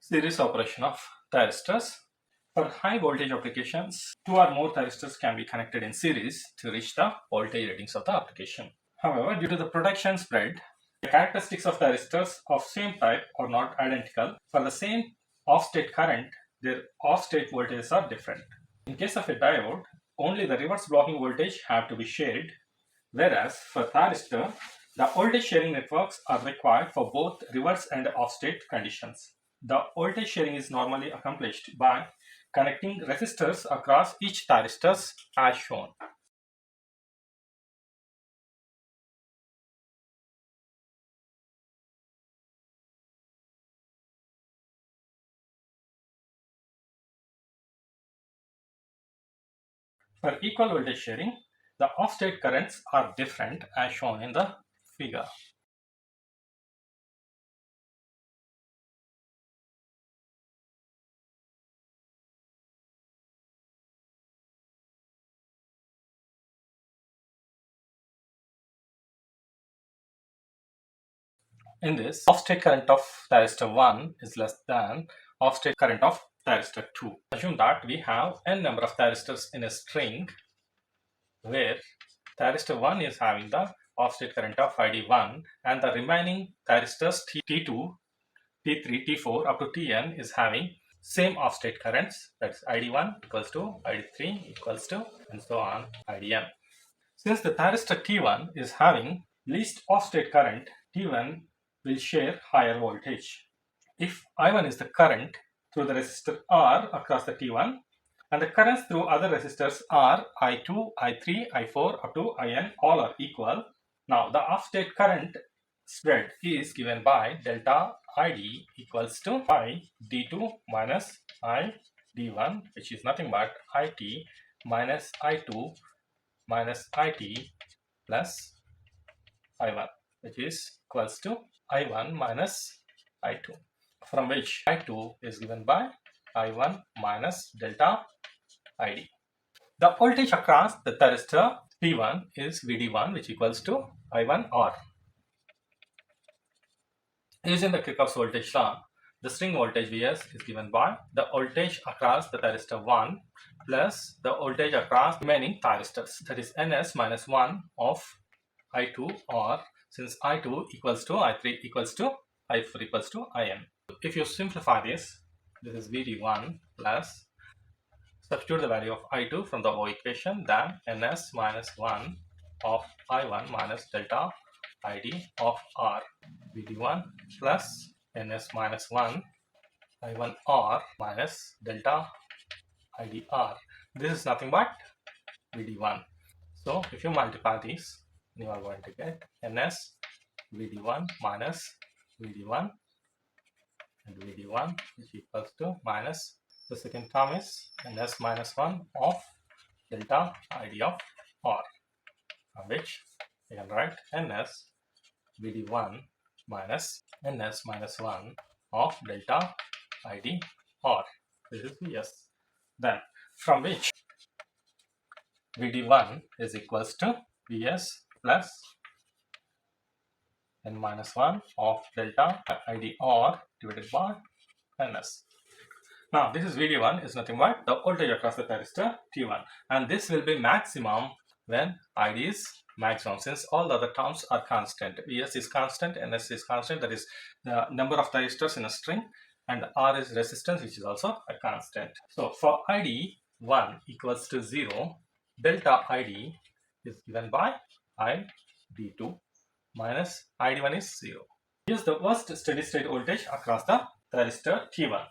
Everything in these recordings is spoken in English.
Series operation of thyristors. For high voltage applications, two or more thyristors can be connected in series to reach the voltage ratings of the application. However, due to the protection spread, the characteristics of thyristors of same type are not identical. For the same off-state current, their off-state voltages are different. In case of a diode, only the reverse blocking voltage have to be shared, whereas for thyristor, the voltage sharing networks are required for both reverse and off-state conditions. The voltage sharing is normally accomplished by connecting resistors across each thyristors as shown. For equal voltage sharing, the off-state currents are different as shown in the figure. In this, off-state current of thyristor 1 is less than off-state current of thyristor 2. Assume that we have n number of thyristors in a string where thyristor 1 is having the off-state current of ID1 and the remaining thyristors T2, T3, T4 up to Tn is having same off-state currents, that's ID1 equals to ID3 equals to and so on IDN. Since the thyristor T1 is having least off-state current, T1 will share higher voltage. If I1 is the current through the resistor R across the T1 and the currents through other resistors are I2, I3, I4 up to IN all are equal. Now the off-state current spread is given by delta ID equals to I D2 minus I D1, which is nothing but IT minus I2 minus IT plus I1, which is equals to I1 minus I2, from which I2 is given by I1 minus delta ID. The voltage across the thyristor P1 is VD1, which equals to I1R. Using the Kirchhoff's voltage law, the string voltage Vs is given by the voltage across the thyristor 1 plus the voltage across remaining thyristors, that is Ns minus 1 of I2, or since I2 equals to I3 equals to I4 equals to IN. If you simplify this is VD1 plus, substitute the value of I2 from the O equation, then Ns minus 1 of I1 minus delta ID of R. VD1 plus Ns minus 1 I1R minus delta IDR. This is nothing but VD1. So if you multiply these, you are going to get Ns VD1 minus VD1 and VD1, which equals to minus the second term is Ns minus 1 of delta ID of R, from which you can write Ns VD1 minus Ns minus 1 of delta ID R. This is Vs. Then from which VD1 is equals to Vs plus n minus 1 of delta IDR divided by Ns. Now this is VD1 is nothing but the voltage across the thyristor T1, and this will be maximum when ID is maximum, since all the other terms are constant. Vs is constant, Ns is constant, that is the number of thyristors in a string, and R is resistance, which is also a constant. So for ID1 equals to 0, delta ID is given by ID2 minus ID1 is 0. Here's the worst steady state voltage across the thyristor T1.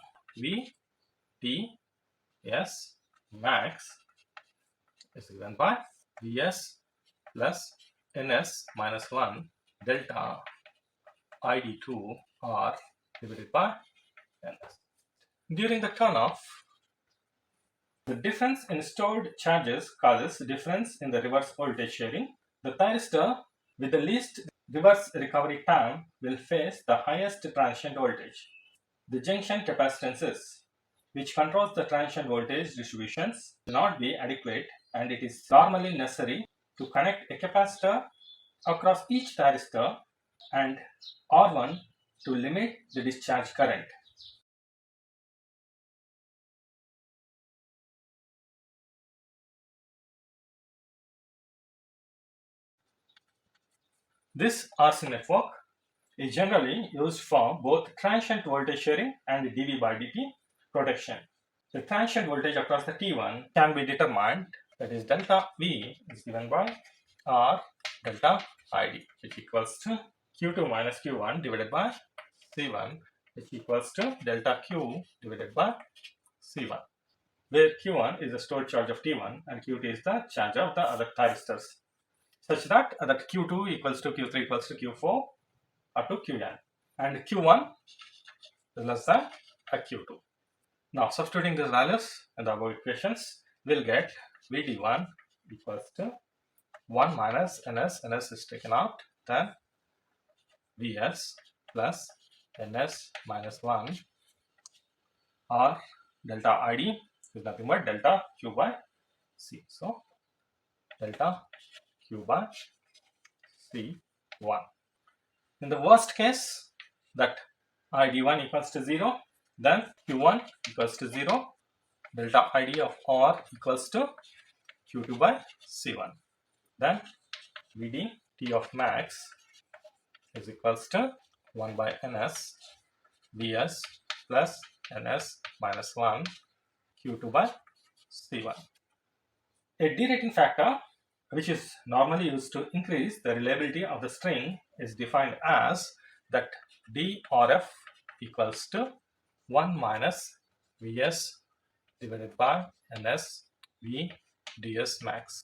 Vts max is given by Vs plus Ns minus 1 delta ID2 R divided by Ns. During the turnoff, the difference in stored charges causes difference in the reverse voltage sharing. The thyristor with the least reverse recovery time will face the highest transient voltage. The junction capacitances, which controls the transient voltage distributions, will not be adequate, and it is normally necessary to connect a capacitor across each thyristor and R1 to limit the discharge current. This RC network is generally used for both transient voltage sharing and dV by dt protection. The transient voltage across the T1 can be determined, that is delta V is given by R delta ID, which equals to Q2 minus Q1 divided by C1, which equals to delta Q divided by C1, where Q1 is the stored charge of T1 and Q2 is the charge of the other thyristors, such that Q2 equals to Q3 equals to Q4 up to Qn, and Q1 is less than Q2. Now substituting these values in the above equations, we'll get Vd1 equals to 1 minus ns is taken out, then Vs plus ns minus 1 or delta id is nothing but delta q by c. So delta q by c1. In the worst case, that id1 equals to 0, then q1 equals to 0, delta id of r equals to q2 by c1. Then Vd T of max is equals to 1 by ns Vs plus ns minus 1 Q2 by C1. A derating factor, which is normally used to increase the reliability of the string, is defined as that drf equals to 1 minus Vs divided by ns V ds max.